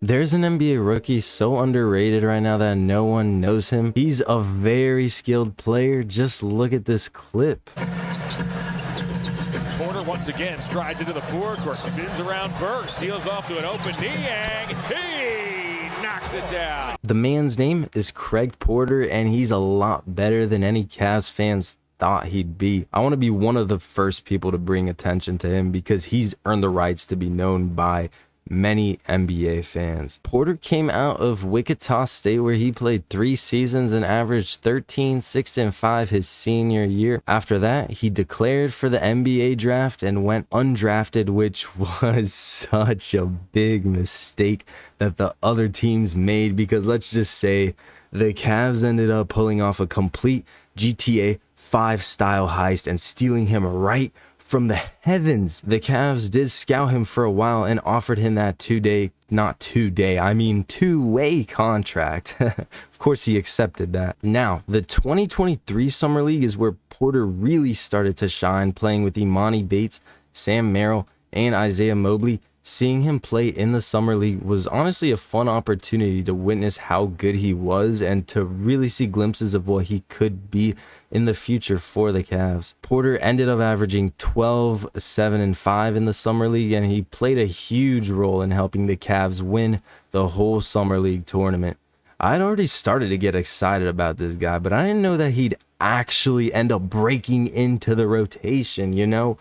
There's an NBA rookie so underrated right now that no one knows him. He's a very skilled player. Just look at this clip. Porter once again strides into the forecourt, spins around Burke, steals off to an open Niang. He knocks it down. The man's name is Craig Porter, and he's a lot better than any Cavs fans thought he'd be. I want to be one of the first people to bring attention to him because he's earned the rights to be known by many NBA fans. Porter came out of Wichita State, where he played 3 seasons and averaged 13, 6, and 5 his senior year. After that, he declared for the NBA draft and went undrafted, which was such a big mistake that the other teams made, because let's just say the Cavs ended up pulling off a complete GTA 5 style heist and stealing him right from the heavens. The Cavs did scout him for a while and offered him that two-way contract. Of course, he accepted that. Now, the 2023 Summer League is where Porter really started to shine, playing with Imani Bates, Sam Merrill, and Isaiah Mobley. Seeing him play in the Summer League was honestly a fun opportunity to witness how good he was and to really see glimpses of what he could be in the future for the Cavs. Porter ended up averaging 12, 7, and 5 in the Summer League, and he played a huge role in helping the Cavs win the whole Summer League tournament. I'd already started to get excited about this guy, but I didn't know that he'd actually end up breaking into the rotation, you know?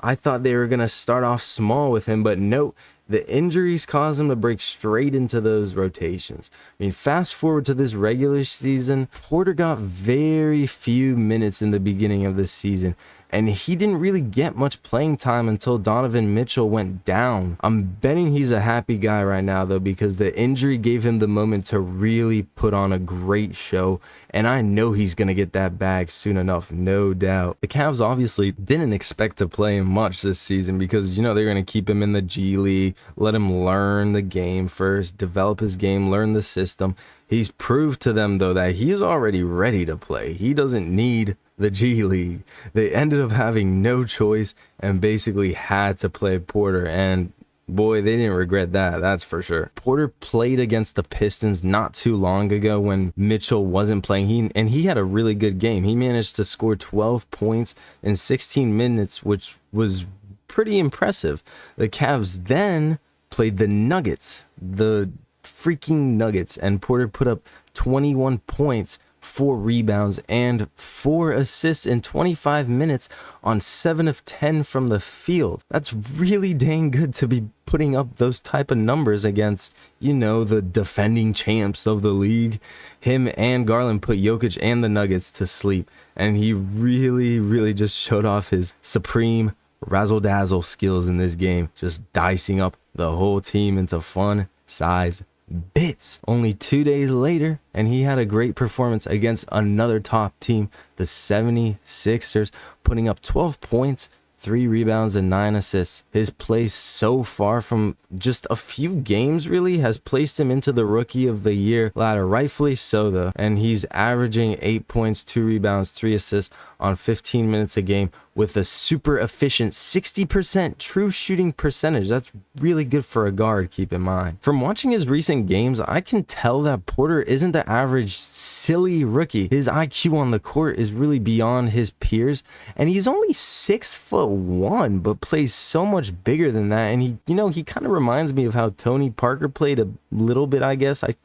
I thought they were going to start off small with him, but no, the injuries caused him to break straight into those rotations. I mean, fast forward to this regular season, Porter got very few minutes in the beginning of this season, and he didn't really get much playing time until Donovan Mitchell went down. I'm betting he's a happy guy right now, though, because the injury gave him the moment to really put on a great show, and I know he's going to get that bag soon enough, no doubt. The Cavs obviously didn't expect to play him much this season because, you know, they're going to keep him in the G League, let him learn the game first, develop his game, learn the system. He's proved to them, though, that he's already ready to play. He doesn't need the G League. They ended up having no choice and basically had to play Porter, and boy, they didn't regret that, that's for sure. Porter played against the Pistons not too long ago when Mitchell wasn't playing, and he had a really good game. He managed to score 12 points in 16 minutes, which was pretty impressive. The Cavs then played the Nuggets, the freaking Nuggets, and Porter put up 21 points, 4 rebounds, and 4 assists in 25 minutes on 7 of 10 from the field. That's really dang good to be putting up those type of numbers against, you know, the defending champs of the league. Him and Garland put Jokic and the Nuggets to sleep, and he really just showed off his supreme razzle-dazzle skills in this game, just dicing up the whole team into fun size bits. Only 2 days later, and he had a great performance against another top team, the 76ers, putting up 12 points, 3 rebounds, and 9 assists. His play so far from just a few games really has placed him into the Rookie of the Year ladder, rightfully so though, and he's averaging 8 points, 2 rebounds, 3 assists on 15 minutes a game with a super efficient 60% true shooting percentage. That's really good for a guard, keep in mind. From watching his recent games, I can tell that Porter isn't the average silly rookie. His IQ on the court is really beyond his peers, and he's only 6'1", but plays so much bigger than that. And he kind of reminds me of how Tony Parker played a little bit, I guess. I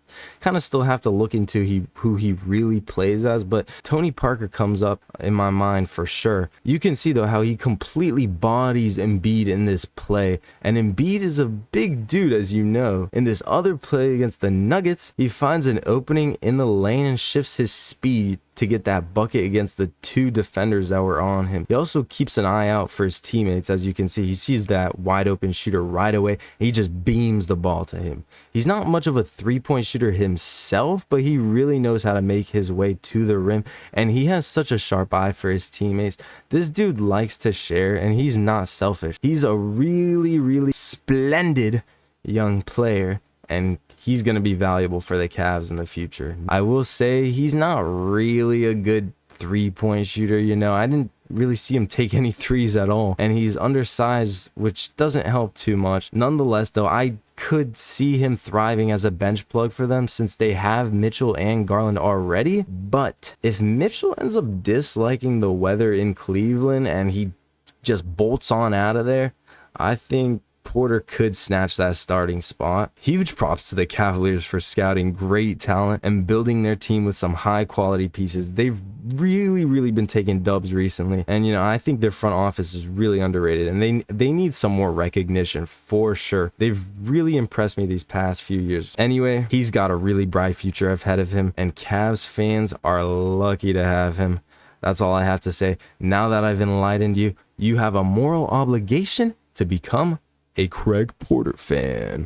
kind of still have to look into who he really plays as, but Tony Parker comes up in my mind for sure. You can see though how he completely bodies Embiid in this play, and Embiid is a big dude, as you know. In this other play against the Nuggets, he finds an opening in the lane and shifts his speed to get that bucket against the 2 defenders that were on him. He also keeps an eye out for his teammates. As you can see, he sees that wide open shooter right away, and he just beams the ball to him. He's not much of a 3-point shooter himself, but he really knows how to make his way to the rim, and he has such a sharp eye for his teammates. This dude likes to share, and he's not selfish. He's a really splendid young player, and he's going to be valuable for the Cavs in the future. I will say he's not really a good 3-point shooter, you know. I didn't really see him take any threes at all, and he's undersized, which doesn't help too much. Nonetheless though, I could see him thriving as a bench plug for them since they have Mitchell and Garland already. But if Mitchell ends up disliking the weather in Cleveland and he just bolts on out of there, I think Porter could snatch that starting spot. Huge props to the Cavaliers for scouting great talent and building their team with some high quality pieces. They've really been taking dubs recently, and I think their front office is really underrated, and they need some more recognition for sure. They've really impressed me these past few years. Anyway, he's got a really bright future ahead of him, and Cavs fans are lucky to have him. That's all I have to say. Now that I've enlightened you, you have a moral obligation to become a Craig Porter fan.